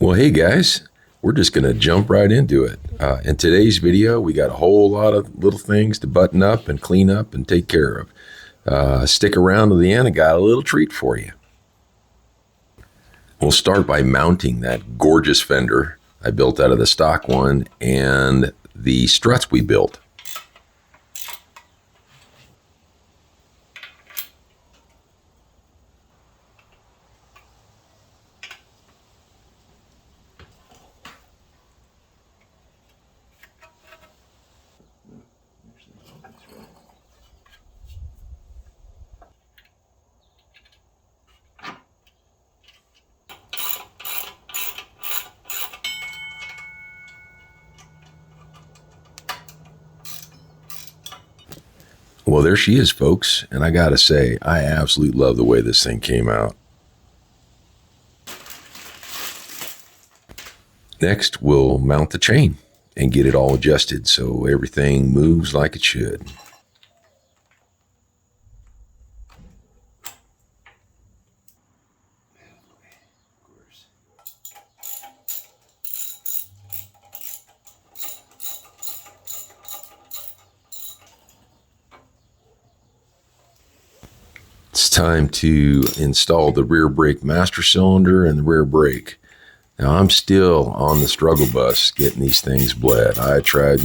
Well, hey guys, we're just going to jump right into it. In today's video, we got a whole lot of little things to button up and clean up and take care of. Stick around to the end, I got a little treat for you. We'll start by mounting that gorgeous Fender I built out of the stock one and the struts we built. Well, there she is, folks, and I gotta say, I absolutely love the way this thing came out. Next, we'll mount the chain and get it all adjusted so everything moves like it should. It's time to install the rear brake master cylinder and the rear brake. Now I'm still on the struggle bus getting these things bled. I tried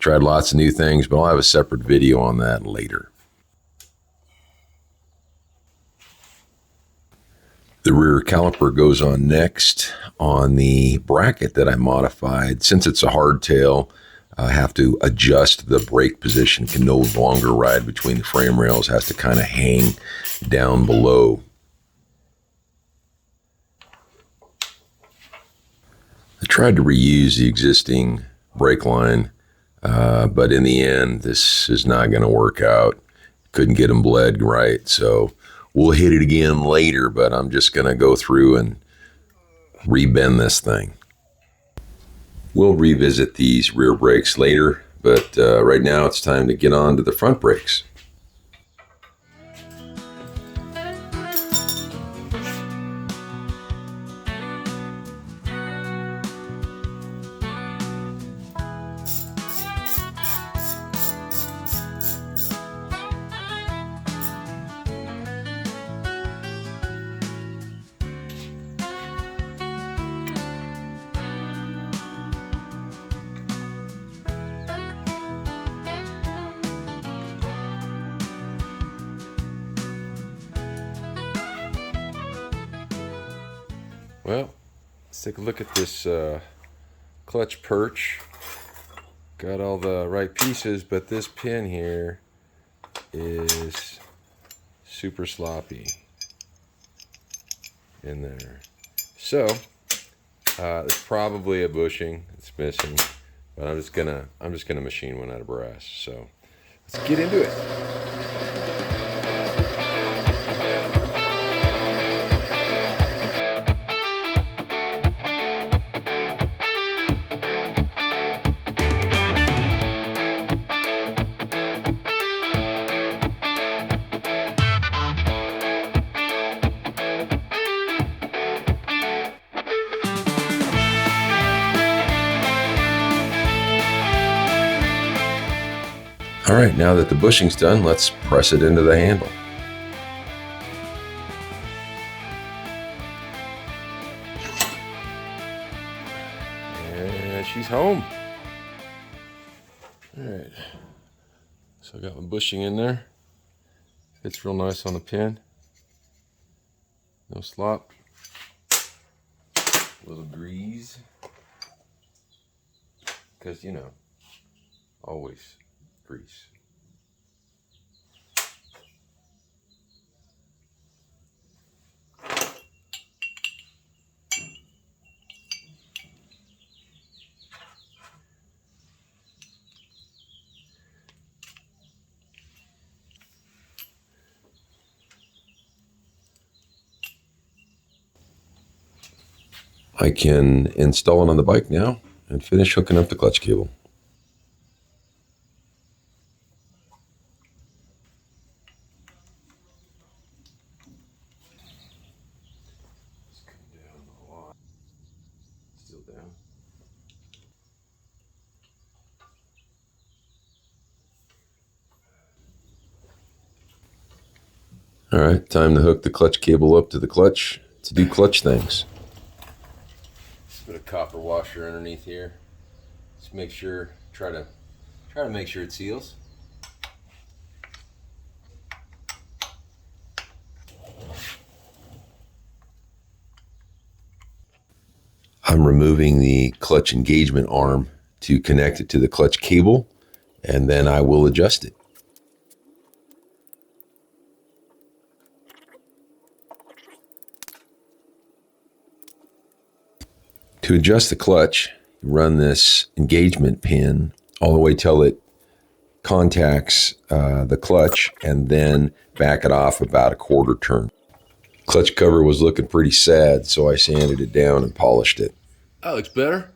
lots of new things, but I'll have a separate video on that later. The rear caliper goes on next on the bracket that I modified. Since it's a hardtail, I have to adjust the brake position. Can no longer ride between the frame rails, has to kind of hang down below. I tried to reuse the existing brake line, but in the end, this is not going to work out. Couldn't get them bled right, so we'll hit it again later, but I'm just going to go through and rebend this thing. We'll revisit these rear brakes later, but right now it's time to get on to the front brakes. Well, let's take a look at this clutch perch. Got all the right pieces, but this pin here is super sloppy in there. So it's probably a bushing it's missing, but I'm just gonna machine one out of brass. So let's get into it. All right, now that the bushing's done, let's press it into the handle. And she's home. All right, so I got my bushing in there. Fits real nice on the pin. No slop. A little grease. Because, you know, always grease. I can install it on the bike now and finish hooking up the clutch cable. All right, time to hook the clutch cable up to the clutch to do clutch things. Put a copper washer underneath here. Just make sure, try to make sure it seals. I'm removing the clutch engagement arm to connect it to the clutch cable, and then I will adjust it. To adjust the clutch, you run this engagement pin all the way till it contacts the clutch, and then back it off about a quarter turn. Clutch cover was looking pretty sad, so I sanded it down and polished it. That looks better.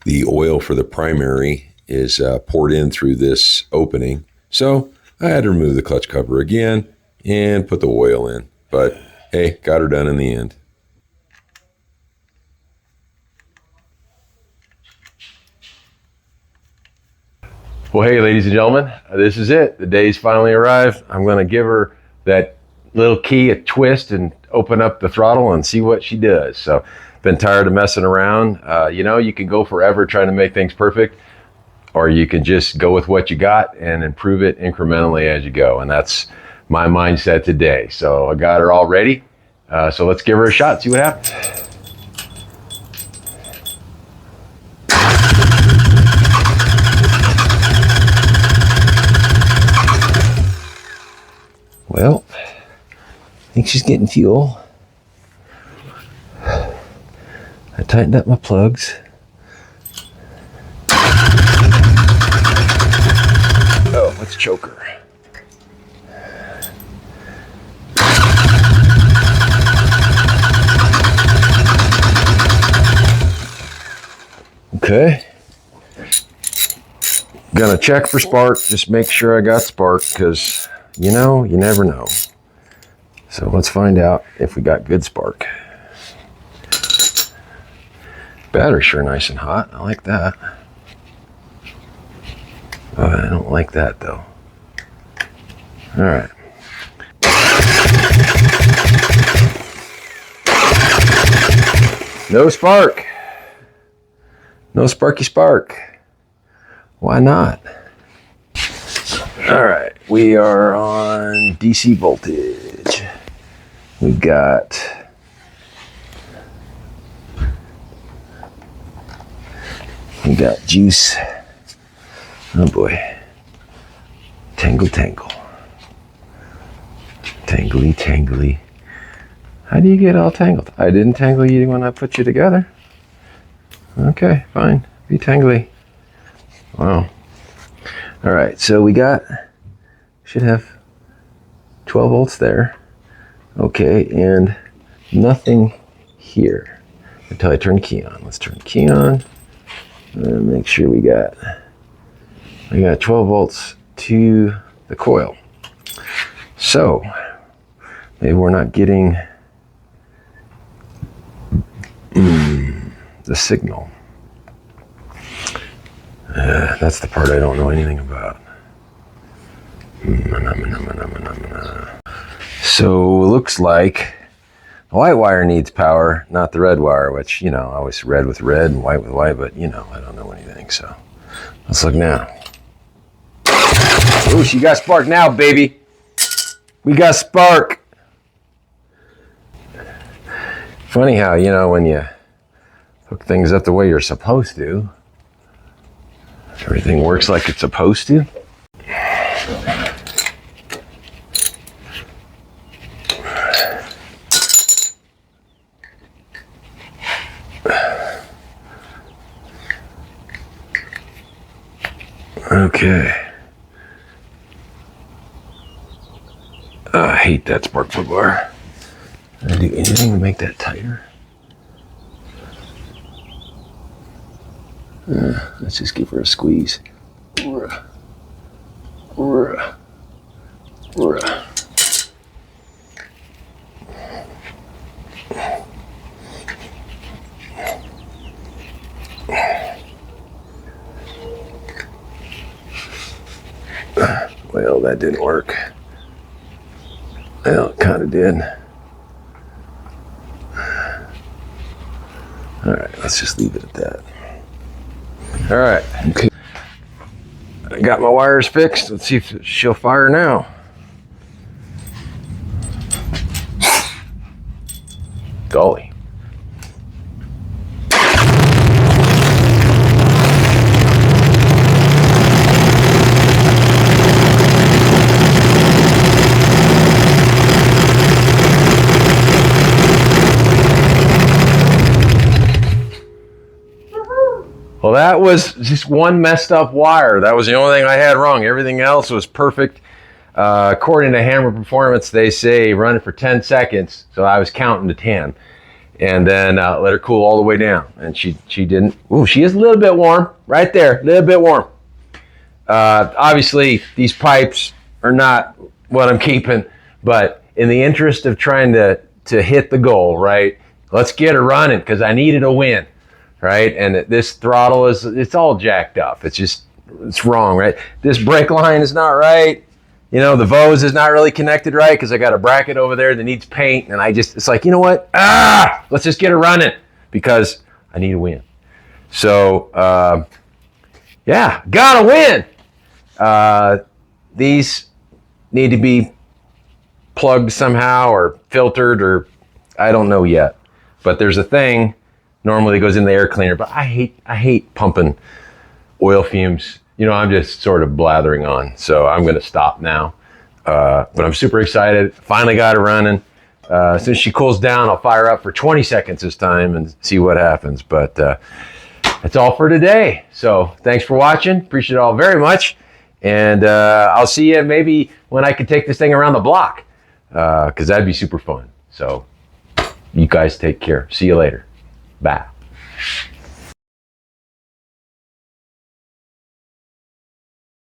The oil for the primary is poured in through this opening, so I had to remove the clutch cover again and put the oil in. But hey, got her done in the end. Well, hey, ladies and gentlemen, this is it. The day's finally arrived. I'm going to give her that little key a twist and open up the throttle and see what she does. So, been tired of messing around. You know, you can go forever trying to make things perfect, or you can just go with what you got and improve it incrementally as you go. And that's my mindset today. So I got her all ready. So let's give her a shot, see what happens. Well, I think she's getting fuel. I tightened up my plugs. Oh, let's choke her. Okay. Gonna check for spark, just make sure I got spark, because you know, you never know. So let's find out if we got good spark. Battery's sure nice and hot. I like that. Oh, I don't like that though. All right. No spark. No sparky spark. Why not? All right, we are on DC voltage. We've got juice. Oh boy. Tangle, tangle. Tangly, tangly. How do you get all tangled? I didn't tangle you when I put you together. Okay, fine. Be tangly. Wow. All right, so we should have 12 volts there. Okay, and nothing here until I turn the key on. Let's turn the key on and make sure we got 12 volts to the coil. So maybe we're not getting the signal. That's the part I don't know anything about. So it looks like the white wire needs power, not the red wire, which, you know, I always red with red and white with white, but, you know, I don't know anything. So let's look now. Ooh, she got spark now, baby. We got spark. Funny how, you know, when you hook things up the way you're supposed to, everything works like it's supposed to. Okay. I hate that spark plug bar. Can I do anything to make that tighter? Let's just give her a squeeze. Well, that didn't work. Well, it kind of did. All right, let's just leave it at that. All right. Okay. I got my wires fixed. Let's see if she'll fire now. Golly. Well, that was just one messed up wire. That was the only thing I had wrong. Everything else was perfect. According to Hammer Performance, they say run it for 10 seconds. So I was counting to 10. And then let her cool all the way down. And she didn't. Ooh, she is a little bit warm. Right there, a little bit warm. Obviously, these pipes are not what I'm keeping. But in the interest of trying to hit the goal, right? Let's get her running because I needed a win. Right, and this throttle it's all jacked up. It's wrong, right? This brake line is not right. You know, the Vose is not really connected right because I got a bracket over there that needs paint, and it's like, you know what? Let's just get it running because I need a win. So, yeah, gotta win. These need to be plugged somehow or filtered, or I don't know yet. But there's a thing. Normally it goes in the air cleaner, but I hate pumping oil fumes. You know, I'm just sort of blathering on, so I'm going to stop now. But I'm super excited. Finally got it running. As soon as she cools down, I'll fire up for 20 seconds this time and see what happens. But that's all for today. So thanks for watching. Appreciate it all very much. And I'll see you maybe when I can take this thing around the block, because that'd be super fun. So you guys take care. See you later. Bye.